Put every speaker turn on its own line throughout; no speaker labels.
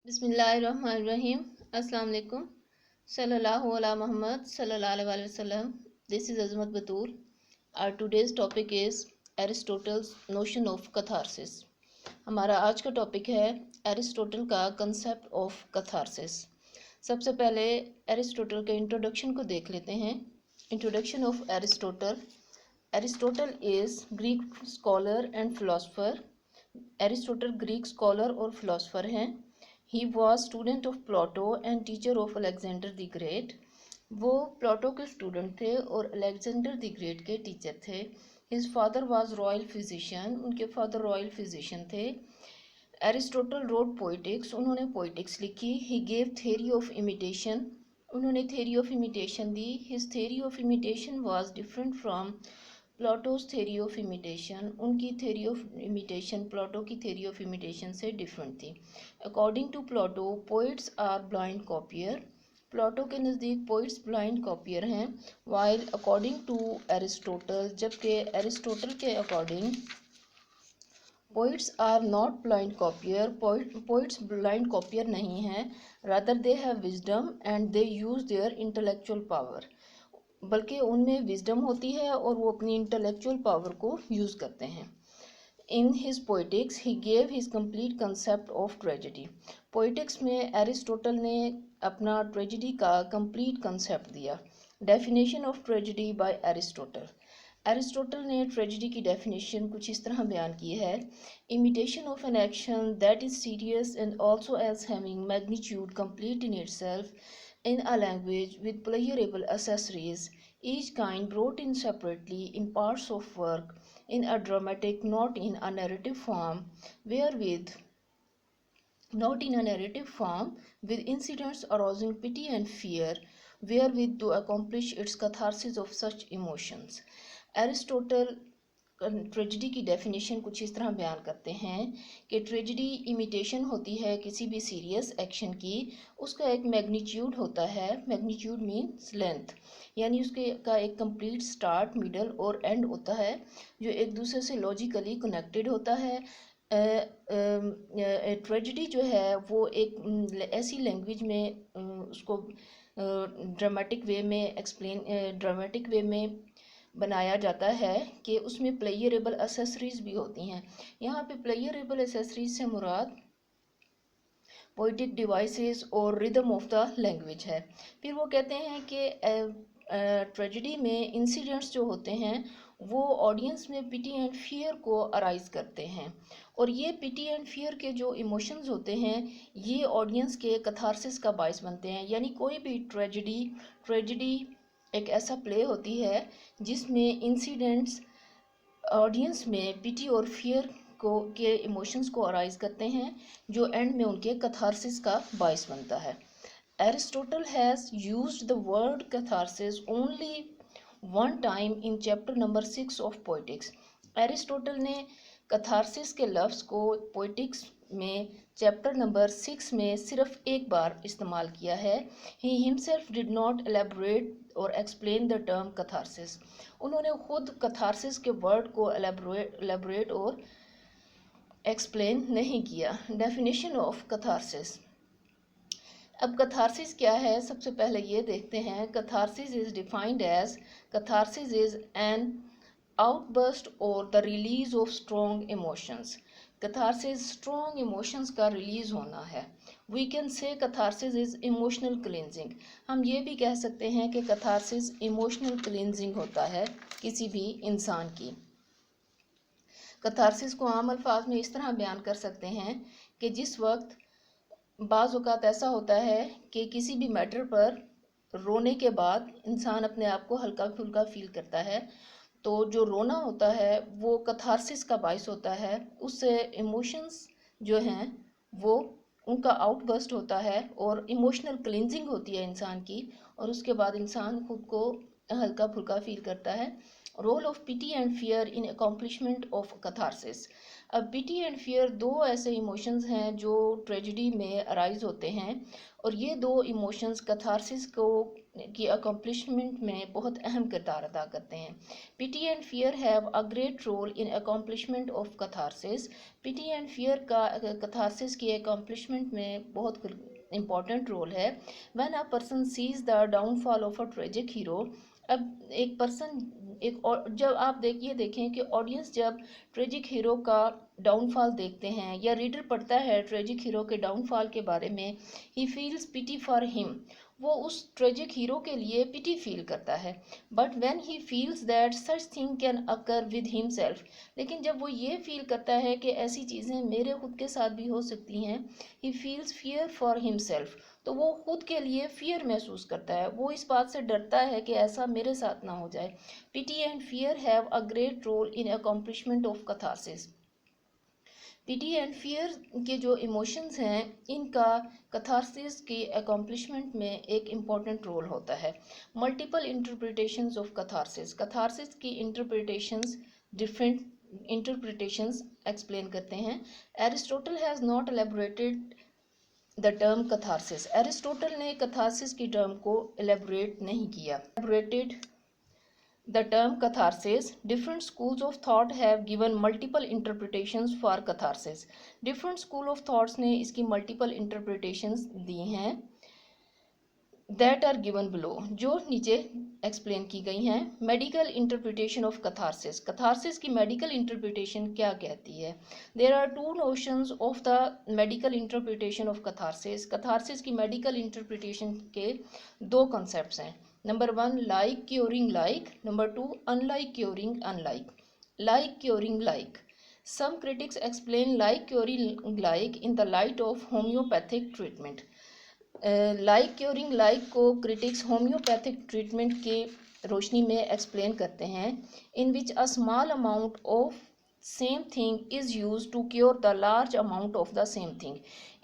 बिस्मिल्लाहिर्रहमानिर्रहीम। अस्सलाम वालेकुम। सल्लल्लाहु अला मुहम्मद सल्लल्लाहु अलैहि वसल्लम। This is Azmat Batoor. Our today's topic is Aristotle's notion of catharsis. हमारा आज का टॉपिक है एरिस्टोटल का कंसेप्ट ऑफ कैथारसिस। सबसे पहले एरिस्टोटल के इंट्रोडक्शन को देख लेते हैं। Introduction of Aristotle. Aristotle is Greek scholar and philosopher. Aristotle Greek scholar और फिलोसफर हैं। He was student of Plato and teacher of Alexander the Great. वो प्लाटो के स्टूडेंट थे और अलेक्जेंडर द ग्रेट के टीचर थे। His father was royal physician. उनके father royal physician थे। Aristotle wrote Poetics. उन्होंने पोइटिक्स लिखी। He gave theory of imitation. उन्होंने थेरी ऑफ इमिटेशन दी। His theory of imitation was different from Plato's theory of imitation. उनकी theory of imitation Plato की theory of imitation से different थी। According to Plato poets are blind copier. Plato के नज़दीक poets blind copier हैं। While according to Aristotle, जबकि Aristotle के according poets are not blind copier. Poets blind copier नहीं हैं। Rather they have wisdom and they use their intellectual power. बल्कि उनमें wisdom होती है और वो अपनी इंटेलेक्चुअल पावर को यूज़ करते हैं। In his poetics he gave his complete concept of tragedy. Poetics में एरिस्टोटल ने अपना ट्रेजेडी का कंप्लीट कंसेप्ट दिया। Definition of tragedy by Aristotle. Aristotle ने ट्रेजेडी की डेफिनेशन कुछ इस तरह बयान की है। Imitation of an action that is serious and also as having magnitude complete in itself in a language with pleasurable accessories, each kind brought in separately in parts of work, in a dramatic, not in a narrative form, wherewith not in a narrative form, with incidents arousing pity and fear, wherewith to accomplish its catharsis of such emotions. Aristotle tragedy की definition कुछ इस तरह बयान करते हैं कि tragedy imitation होती है किसी भी सीरियस एक्शन की। उसका एक मैग्नीट्यूड होता है। मैग्नीट्यूड मीन्स लेंथ, यानी उसके का एक कंप्लीट स्टार्ट मिडल और एंड होता है जो एक दूसरे से लॉजिकली कनेक्टेड होता है। ट्रेजिडी जो है वो एक ऐसी लैंग्वेज में उसको ड्रामेटिक वे में ड्रामेटिक वे में बनाया जाता है कि उसमें प्लेयरेबल एसेसरीज भी होती हैं। यहाँ पे प्लेयरेबल एसेसरीज से मुराद पोइटिक डिवाइसेस और रिदम ऑफ द लैंग्वेज है। फिर वो कहते हैं कि ट्रेजेडी में इंसिडेंट्स जो होते हैं वो ऑडियंस में पिटी एंड फियर को अराइज करते हैं और ये पिटी एंड फियर के जो इमोशंस होते हैं ये ऑडियंस के कैथारसिस का बायस बनते हैं। यानी कोई भी ट्रेजेडी एक ऐसा प्ले होती है जिसमें इंसिडेंट्स ऑडियंस में पिटी और फियर को के इमोशंस को अराइज करते हैं जो एंड में उनके कैथारसिस का बायस बनता है। Aristotle has used the word catharsis only one time in chapter number 6 of poetics. Aristotle ने कैथारसिस के लफ्ज़ को पोइटिक्स में चैप्टर नंबर 6 में सिर्फ एक बार इस्तेमाल किया है। He himself did not elaborate और एक्सप्लेन द टर्म कैथारसिस। उन्होंने खुद कैथारसिस के वर्ड को एलेबोरेट और एक्सप्लेन नहीं किया। Definition of catharsis. अब कैथारसिस क्या है, सबसे पहले ये देखते हैं। Catharsis is defined as catharsis is an outburst और the release of strong emotions. Catharsis strong emotions का रिलीज होना है। We can say catharsis is emotional cleansing. हम ये भी कह सकते हैं कि कैथारसिस इमोशनल क्लिनजिंग होता है किसी भी इंसान की। कैथारसिस को आम अल्फाज में इस तरह बयान कर सकते हैं कि जिस वक्त बाज़ औक़ात ऐसा होता है कि किसी भी मैटर पर रोने के बाद इंसान अपने आप को हल्का फुल्का फील करता है, तो जो रोना होता है वो कैथारसिस का बायस होता है। उससे इमोशंस जो हैं वो उनका आउटबर्स्ट होता है और इमोशनल क्लिनजिंग होती है इंसान की और उसके बाद इंसान खुद को हल्का फुल्का फील करता है। Role of pity and fear in accomplishment of catharsis. अब पिटी एंड फियर दो ऐसे इमोशंस हैं जो ट्रेजिडी में अराइज होते हैं, और ये दो इमोशंस कैथारसिस को की अकम्पलिशमेंट में बहुत अहम किरदार अदा करते हैं। Pity and fear have a great role in accomplishment of catharsis. Pity and fear का कैथारसिस की अकम्पलिशमेंट में बहुत इम्पॉर्टेंट रोल है। When a person sees the downfall of a tragic hero, अब एक पर्सन जब आप देखें कि ऑडियंस जब ट्रेजिक हीरो का डाउनफॉल देखते हैं या रीडर पढ़ता है ट्रेजिक हीरो के डाउनफॉल के बारे में, he feels pity for him, वो उस ट्रेजिक हीरो के लिए पिटी फील करता है। But when he feels that such thing can occur with himself, लेकिन जब वो ये फील करता है कि ऐसी चीज़ें मेरे खुद के साथ भी हो सकती हैं, he feels fear for himself, तो वो खुद के लिए फियर महसूस करता है, वो इस बात से डरता है कि ऐसा मेरे साथ ना हो जाए। Pity and fear have a great role in accomplishment of catharsis. Pity and fear के जो इमोशंस हैं, इनका कैथारसिस की अकम्पलिशमेंट में एक इम्पॉर्टेंट रोल होता है। Multiple interpretations of catharsis, catharsis की इंटरप्रिटेशंस डिफरेंट इंटरप्रिटेशंस एक्सप्लेन करते हैं। Aristotle has not elaborated the term catharsis, Aristotle ने कैथारसिस की टर्म को एलेबोरेट नहीं किया। Elaborated the term catharsis, different schools of thought have given multiple interpretations for catharsis. Different school of thoughts ने इसकी multiple interpretations दी हैं, that are given below, जो नीचे एक्सप्लेन की गई हैं। Medical interpretation of catharsis, catharsis की मेडिकल इंटरप्रिटेशन क्या कहती है? There are two notions of the medical interpretation of catharsis, catharsis की मेडिकल इंटरप्रिटेशन के दो कॉन्सेप्ट्स हैं। Number one, like curing like, number two, unlike curing unlike. Like curing like, some critics explain like curing like in the light of homeopathic treatment. Like curing like को critics homeopathic treatment के रोशनी में explain करते हैं, in which a small amount of same thing is use to cure the large amount of the same thing.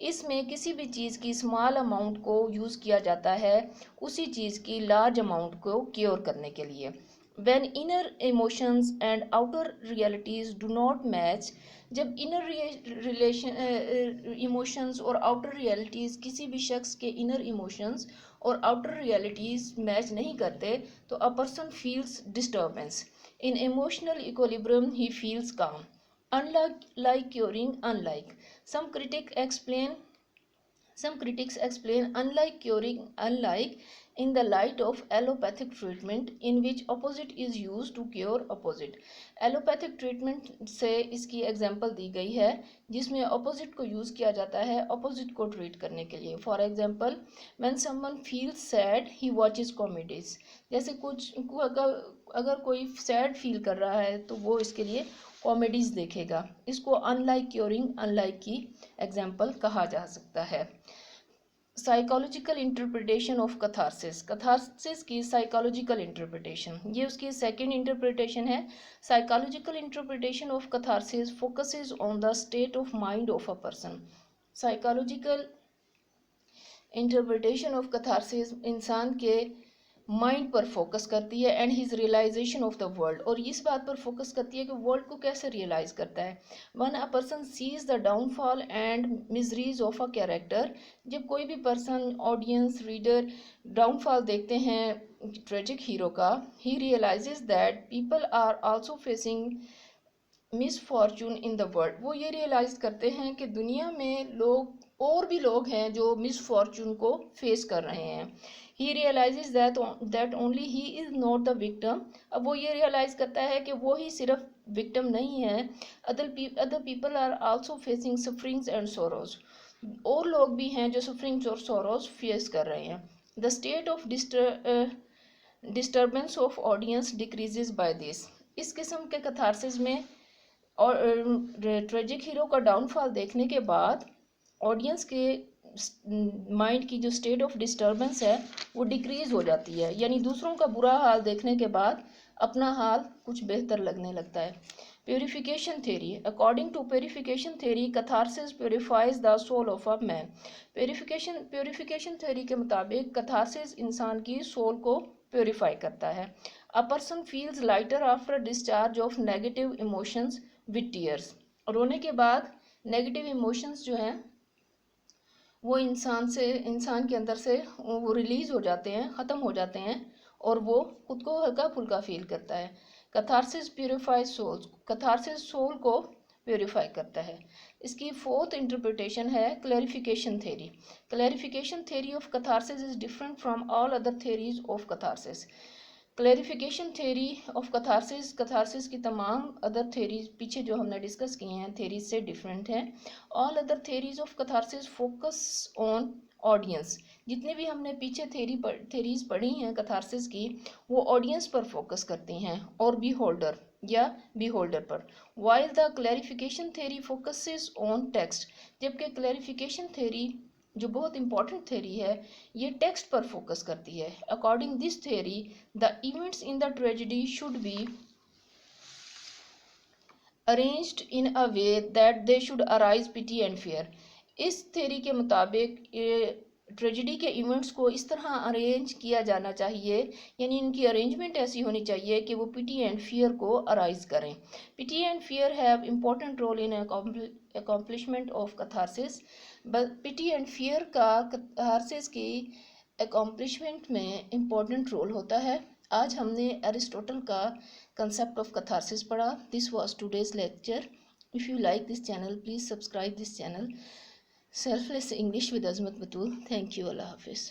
इसमें किसी भी चीज़ की स्मॉल अमाउंट को यूज़ किया जाता है उसी चीज़ की लार्ज अमाउंट को क्योर करने के लिए। When inner emotions and outer realities do not match, जब इनर रिलेशन इमोशंस और आउटर रियलिटीज़ किसी भी शख्स के इनर इमोशंस और आउटर रियलिटीज़ मैच नहीं करते, तो a person feels disturbance. In emotional equilibrium he feels काम, unlike curing unlike. Some critics explain unlike curing unlike in the light of allopathic treatment, in which opposite is used to cure opposite. Allopathic treatment से इसकी example दी गई है जिसमें opposite को use किया जाता है अपोजिट को ट्रीट करने के लिए। For example, when someone feels sad he watches comedies, जैसे अगर कोई सैड फील कर रहा है तो वो इसके लिए कॉमेडीज देखेगा। इसको अनलाइक क्योरिंग अनलाइक की एग्जाम्पल कहा जा सकता है। Psychological interpretation of catharsis, catharsis की साइकोलॉजिकल इंटरप्रिटेशन, ये उसकी सेकंड इंटरप्रिटेशन है। Psychological interpretation of catharsis focuses on the state of mind of a person. Psychological interpretation of catharsis इंसान के माइंड पर फोकस करती है and his realization of the world, और इस बात पर फोकस करती है कि वर्ल्ड को कैसे रियलाइज करता है। When a person sees the downfall and miseries of a character, जब कोई भी पर्सन ऑडियंस रीडर डाउनफॉल देखते हैं ट्रेजिक हीरो का, he realises that people are also facing misfortune in the world, वो ये रियलाइज करते हैं कि दुनिया में और भी लोग हैं जो मिसफॉर्चून को फेस कर रहे हैं। He realises that only he is not the victim, अब वो ये रियलाइज करता है कि वो ही सिर्फ विक्टिम नहीं है, other people are also facing sufferings and sorrows, और लोग भी हैं जो सफरिंग्स और सोरोज फेस कर रहे हैं। The state of disturbance of audience decreases by this, इस किस्म के कैथारसिस में और ट्रेजिक हीरो का डाउनफॉल देखने के बाद ऑडियंस के माइंड की जो स्टेट ऑफ डिस्टर्बेंस है वो डिक्रीज हो जाती है, यानी दूसरों का बुरा हाल देखने के बाद अपना हाल कुछ बेहतर लगने लगता है। Purification theory, according to purification theory catharsis purifies the soul of a man. Purification theory के मुताबिक कैथारसिस इंसान की सोल को प्योरीफाई करता है। A person feels lighter after discharge of negative emotions with tears, रोने के बाद नेगेटिव इमोशंस जो हैं वो इंसान के अंदर से वो रिलीज हो जाते हैं, ख़त्म हो जाते हैं, और वो खुद को हल्का फुल्का फील करता है। Catharsis purify soul, catharsis soul को प्योरीफाई करता है। इसकी फोर्थ इंटरप्रिटेशन है clarification theory. Clarification theory of catharsis is different from all other theories of catharsis. Clarification theory of catharsis catharsis की तमाम अदर थ्योरीज पीछे जो हमने डिस्कस किए हैं थ्योरीज से डिफरेंट हैं। All other theories of catharsis focus on audience. जितने भी हमने पीछे थ्योरीज पढ़ी हैं कथारसिस की, वो ऑडियंस पर फोकस करती हैं और बी होल्डर या बी होल्डर पर। While the clarification theory focuses on text, जबकि क्लैरिफिकेशन थ्योरी जो बहुत इंपॉर्टेंट थ्योरी है ये टेक्स्ट पर फोकस करती है। According this theory the events in the tragedy should be arranged in a way that they should arise pity and fear. इस theory के मुताबिक ट्रेजेडी के इवेंट्स को इस तरह अरेंज किया जाना चाहिए, यानी इनकी अरेंजमेंट ऐसी होनी चाहिए कि वो पिटी एंड फियर को अराइज करें। Pity and fear have important role in accomplishment of catharsis. Pity and fear का कथारसिस की अकॉम्प्लिशमेंट में इम्पोर्टेंट रोल होता है। आज हमने एरिस्टोटल का concept of catharsis पढ़ा. This was today's lecture. If you like this channel, please subscribe this channel. Selfless English with Azmat Batul. Thank you. Allah Hafiz.